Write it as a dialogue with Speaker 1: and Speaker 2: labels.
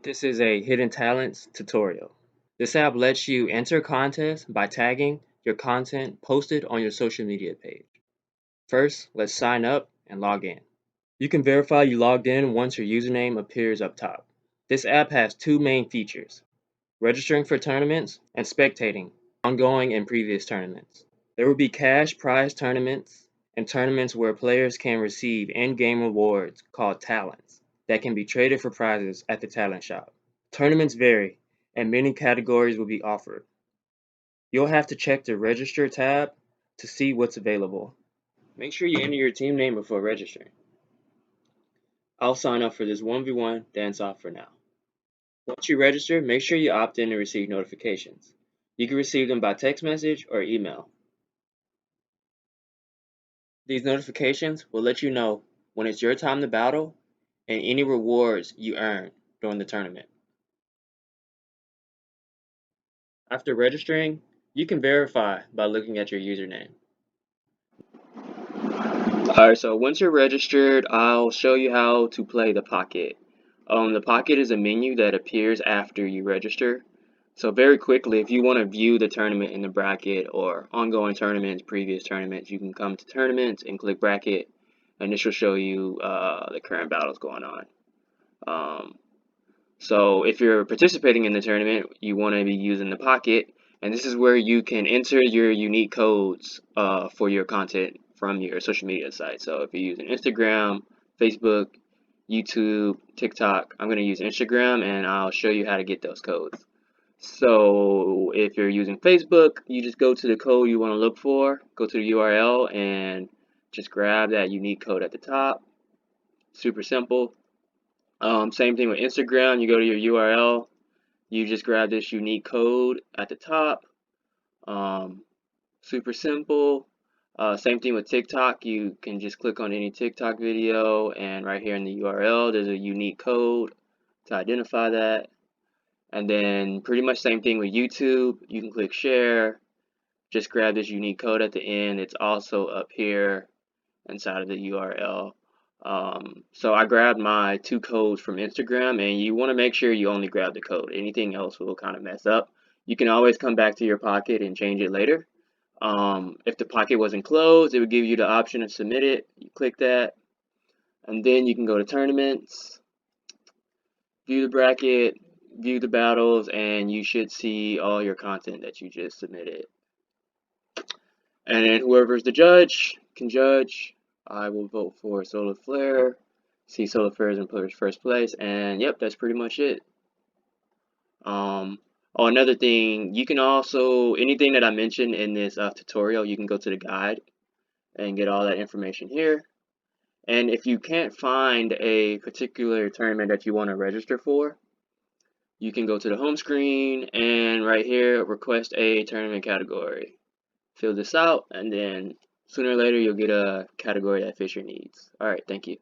Speaker 1: This is a hidden talents tutorial. This app lets you enter contests by tagging your content posted on your social media page. First, let's sign up and log in. You can verify you logged in once your username appears up top. This app has two main features: registering for tournaments and spectating ongoing and previous tournaments. There will be cash prize tournaments and tournaments where players can receive in-game rewards called talents that can be traded for prizes at the talent shop. Tournaments vary, and many categories will be offered. You'll have to check the Register tab to see what's available. Make sure you enter your team name before registering. I'll sign up for this 1v1 dance-off for now. Once you register, make sure you opt in to receive notifications. You can receive them by text message or email. These notifications will let you know when it's your time to battle and any rewards you earn during the tournament. After registering, you can verify by looking at your username. Alright, so once you're registered, I'll show you how to play the pocket. The pocket is a menu that appears after you register. So very quickly, if you want to view the tournament in the bracket or ongoing tournaments, previous tournaments, you can come to tournaments and click bracket, and this will show you the current battles going on. So if you're participating in the tournament, you want to be using the pocket, and this is where you can enter your unique codes for your content from your social media site. So if you're using Instagram, Facebook, YouTube, TikTok, I'm going to use Instagram, and I'll show you how to get those codes. So if you're using Facebook, you just go to the code you want to look for, go to the URL, and just grab that unique code at the top. Super simple. Same thing with Instagram. You go to your URL, you just grab this unique code at the top. Super simple. Same thing with TikTok. You can just click on any TikTok video, and right here in the URL, there's a unique code to identify that. And then pretty much same thing with YouTube. You can click share, just grab this unique code at the end. It's also up here inside of the URL. So I grabbed my two codes from Instagram, and you want to make sure you only grab the code. Anything else will kind of mess up. You can always come back to your pocket and change it later. If the pocket wasn't closed, it would give you the option to submit it. You click that, and then you can go to tournaments, view the bracket, view the battles, and you should see all your content that you just submitted. And then whoever's the judge can judge. I will vote for Solar Flare. See Solar Flare is in first place, and yep, that's pretty much it. Oh, another thing, you can also, anything that I mentioned in this tutorial, you can go to the guide and get all that information here. And if you can't find a particular tournament that you want to register for, you can go to the home screen and right here, request a tournament category. Fill this out, and then sooner or later you'll get a category that fits your needs. Alright, thank you.